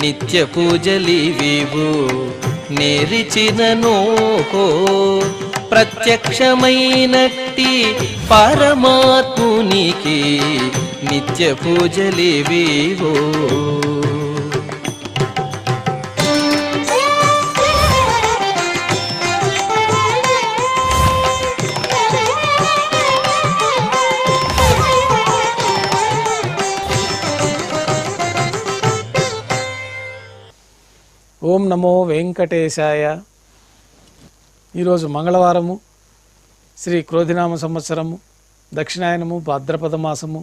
నిత్య పూజలివివు నేరిచినను ప్రత్యక్షమైనట్టి పరమాత్మునికి నిత్య పూజలివివు. ఓం నమో వెంకటేశాయ. ఈరోజు మంగళవారము, శ్రీ క్రోధినామ సంవత్సరము, దక్షిణాయనము, భాద్రపద మాసము,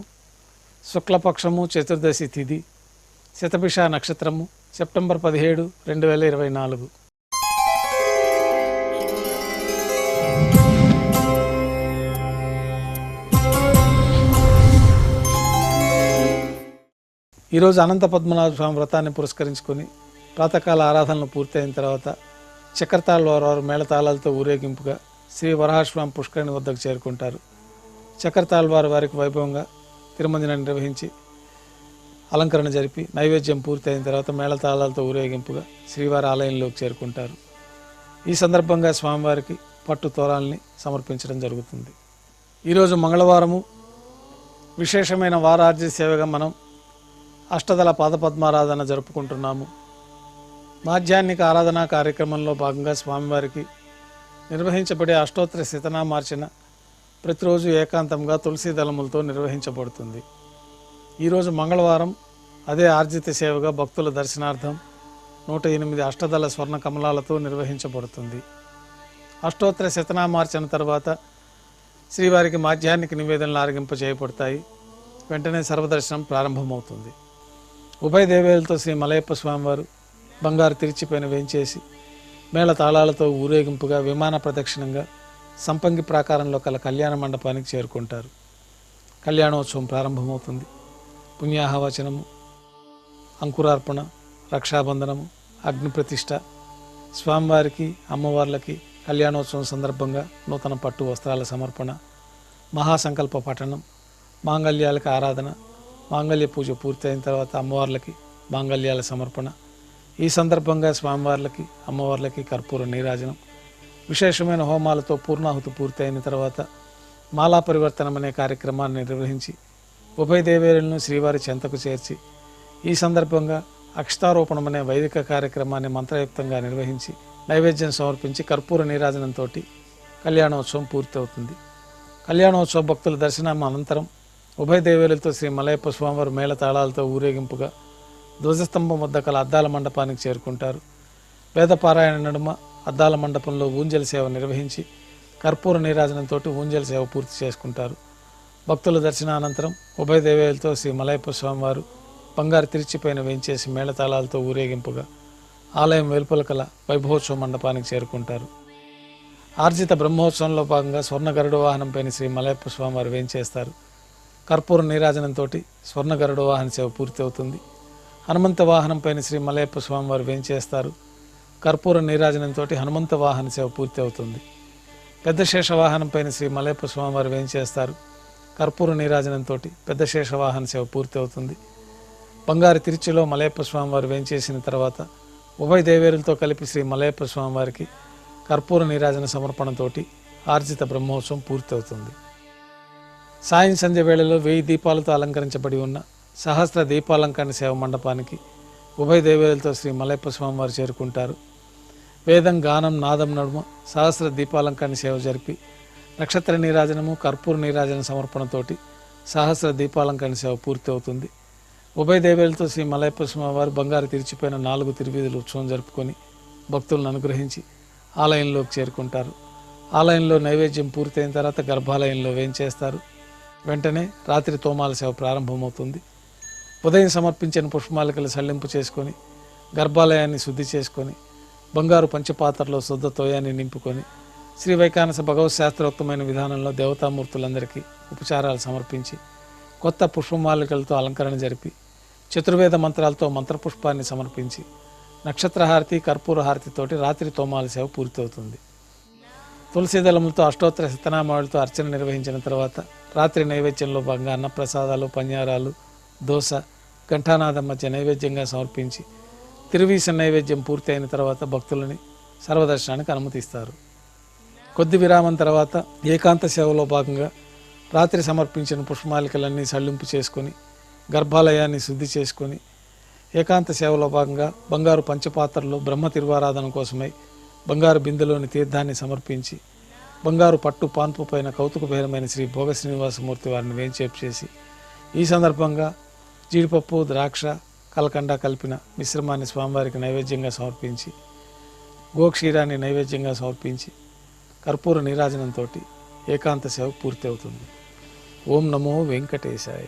శుక్లపక్షము, చతుర్దశి తిథి, శతభిష నక్షత్రము, సెప్టెంబర్ 17, 2024. ఈరోజు అనంత పద్మనాభ స్వామి వ్రతాన్ని పురస్కరించుకొని ప్రాతకాల ఆరాధనలు పూర్తయిన తర్వాత చక్రతాళ్వారు వారు మేళతాళాలతో ఊరేగింపుగా శ్రీ వరాహస్వామి పుష్కరిణి వద్దకు చేరుకుంటారు. చక్రతాళ్వారు వారికి వైభవంగా తిరుమంజనం నిర్వహించి అలంకరణ జరిపి నైవేద్యం పూర్తయిన తర్వాత మేళతాళాలతో ఊరేగింపుగా శ్రీవారి ఆలయంలోకి చేరుకుంటారు. ఈ సందర్భంగా స్వామివారికి పట్టు తోరాల్ని సమర్పించడం జరుగుతుంది. ఈరోజు మంగళవారము, విశేషమైన వారార్జిత సేవగా మనం అష్టదళ పాదపద్మారాధన జరుపుకుంటున్నాము. మాధ్యాహ్నిక ఆరాధనా కార్యక్రమంలో భాగంగా స్వామివారికి నిర్వహించబడే అష్టోత్తర శతనామార్చన ప్రతిరోజు ఏకాంతంగా తులసి దళములతో నిర్వహించబడుతుంది. ఈరోజు మంగళవారం అదే ఆర్జిత సేవగా భక్తుల దర్శనార్థం 108 అష్టదళ స్వర్ణ కమలాలతో నిర్వహించబడుతుంది. అష్టోత్తర శతనామార్చన తర్వాత శ్రీవారికి మాధ్యాహ్నిక నివేదనలు ఆరగింప చేయబడతాయి. వెంటనే సర్వదర్శనం ప్రారంభమవుతుంది. ఉభయ దేవేలతో శ్రీ మలయప్ప స్వామివారు బంగారు తిరిచిపైన వేంచేసి మేళ తాళాలతో ఊరేగింపుగా విమాన ప్రదక్షిణంగా సంపంగి ప్రాకారంలో కల కళ్యాణ మండపానికి చేరుకుంటారు. కళ్యాణోత్సవం ప్రారంభమవుతుంది. పుణ్యాహవచనము, అంకురార్పణ, రక్షాబంధనము, అగ్నిప్రతిష్ఠ, స్వామివారికి అమ్మవార్లకి కళ్యాణోత్సవం సందర్భంగా నూతన పట్టు వస్త్రాల సమర్పణ, మహాసంకల్ప పఠనం, మాంగళ్యాలకు ఆరాధన, మాంగళ్య పూజ పూర్తయిన తర్వాత అమ్మవార్లకి మాంగళ్యాల సమర్పణ. ఈ సందర్భంగా స్వామివార్లకి అమ్మవార్లకి కర్పూర నీరాజనం, విశేషమైన హోమాలతో పూర్ణాహుతి పూర్తయిన తర్వాత మాలా పరివర్తనం అనే కార్యక్రమాన్ని నిర్వహించి ఉభయ దేవేరులను శ్రీవారి చెంతకు చేర్చి ఈ సందర్భంగా అక్షతారోపణం అనే వైదిక కార్యక్రమాన్ని మంత్రయుక్తంగా నిర్వహించి నైవేద్యం సమర్పించి కర్పూర నీరాజనంతో కళ్యాణోత్సవం పూర్తవుతుంది. కళ్యాణోత్సవ భక్తుల దర్శనం అనంతరం ఉభయ దేవేరులతో శ్రీ మలయప్ప స్వామివారు మేళ తాళాలతో ఊరేగింపుగా ధ్వజస్తంభం వద్ద కల అద్దాల మండపానికి చేరుకుంటారు. వేదపారాయణ నడుమ అద్దాల మండపంలో ఊంజల్ సేవ నిర్వహించి కర్పూర నీరాజనంతో ఊంజల్ సేవ పూర్తి చేసుకుంటారు. భక్తుల దర్శనానంతరం ఉభయ దేవేలతో శ్రీ మలయప్ప స్వామివారు బంగారు తిరిచిపైన వేంచేసి మేళతాళాలతో ఊరేగింపుగా ఆలయం వెలుపల కల వైభవోత్సవ మండపానికి చేరుకుంటారు. ఆర్జిత బ్రహ్మోత్సవంలో భాగంగా స్వర్ణ గరుడ వాహనంపైన శ్రీ మలయప్ప స్వామివారు వేంచేస్తారు. కర్పూర నీరాజనంతో స్వర్ణ గరుడ వాహన సేవ పూర్తి అవుతుంది. హనుమంత వాహనంపైన శ్రీ మలయప్ప స్వామివారు వేంచేస్తారు. కర్పూర నీరాజనంతో హనుమంత వాహన సేవ పూర్తి అవుతుంది. పెద్ద శేష వాహనంపైన శ్రీ మలయప్ప స్వామివారు వేంచేస్తారు. కర్పూర నీరాజనంతో పెద్ద శేష వాహన సేవ పూర్తి అవుతుంది. బంగారు తిరుచిలో మలయప్ప స్వామివారు వేంచేసిన తర్వాత ఉభయ దేవేరులతో కలిపి శ్రీ మలయప్ప స్వామివారికి కర్పూర నీరాజన సమర్పణతో ఆర్జిత బ్రహ్మోత్సవం పూర్తి అవుతుంది. సాయం సంధ్య వేళలో 1000 దీపాలతో అలంకరించబడి ఉన్న సహస్ర దీపాలంకరణ సేవ మండపానికి ఉభయ దేవేరులతో శ్రీ మలయప్ప స్వామివారు చేరుకుంటారు. వేదం, గానం, నాదం నడుమ సహస్ర దీపాలంకరణ సేవ జరిపి నక్షత్ర నీరాజనము, కర్పూర నీరాజన సమర్పణతోటి సహస్ర దీపాలంకరణ సేవ పూర్తి అవుతుంది. ఉభయ దేవేలతో శ్రీ మలయప్ప స్వామివారు బంగారు తిరిచిపోయిన 4 తిరువీధుల ఉత్సవం జరుపుకొని భక్తులను అనుగ్రహించి ఆలయంలోకి చేరుకుంటారు. ఆలయంలో నైవేద్యం పూర్తయిన తర్వాత గర్భాలయంలో వేంచేస్తారు. వెంటనే రాత్రి తోమాల సేవ ప్రారంభమవుతుంది. ఉదయం సమర్పించిన పుష్పమాలికలు సల్లింపు చేసుకొని గర్భాలయాన్ని శుద్ధి చేసుకొని బంగారు పంచపాత్రలో శుద్ధ తోయాన్ని నింపుకొని శ్రీ వైకానస భగవత్ శాస్త్రోక్తమైన విధానంలో దేవతామూర్తులందరికీ ఉపచారాలు సమర్పించి కొత్త పుష్పమాలికలతో అలంకరణ జరిపి చతుర్వేద మంత్రాలతో మంత్రపుష్పాన్ని సమర్పించి నక్షత్రహారతి, కర్పూర హారతితోటి రాత్రి తోమాల సేవ పూర్తవుతుంది. తులసీదళములతో అష్టోత్తర శతనామాలతో అర్చన నిర్వహించిన తర్వాత రాత్రి నైవేద్యంలో భాగంగా అన్నప్రసాదాలు, పన్యారాలు, దోశ, ఘంటానాదం మధ్య నైవేద్యంగా సమర్పించి తిరువీస నైవేద్యం పూర్తి అయిన తర్వాత భక్తులని సర్వదర్శనానికి అనుమతిస్తారు. కొద్ది విరామం తర్వాత ఏకాంత సేవలో భాగంగా రాత్రి సమర్పించిన పుష్పమాలికలన్నీ సళ్ళింపు చేసుకొని గర్భాలయాన్ని శుద్ధి చేసుకొని ఏకాంత సేవలో భాగంగా బంగారు పంచపాత్రలో బ్రహ్మ తిరువారాధన కోసమై బంగారు బిందెలోని తీర్థాన్ని సమర్పించి బంగారు పట్టు పాన్పు పైన కౌతుకభేరమైన శ్రీ భోగ శ్రీనివాసమూర్తి వారిని వేంచేపు చేసి ఈ సందర్భంగా జీడిపప్పు ద్రాక్ష కలకండ కలిపిన మిశ్రమాన్ని స్వామివారికి నైవేద్యంగా సమర్పించి గోక్షీరాన్ని నైవేద్యంగా సమర్పించి కర్పూర నీరాజనంతో ఏకాంత సేవ పూర్తి అవుతుంది. ఓం నమో వెంకటేశాయ.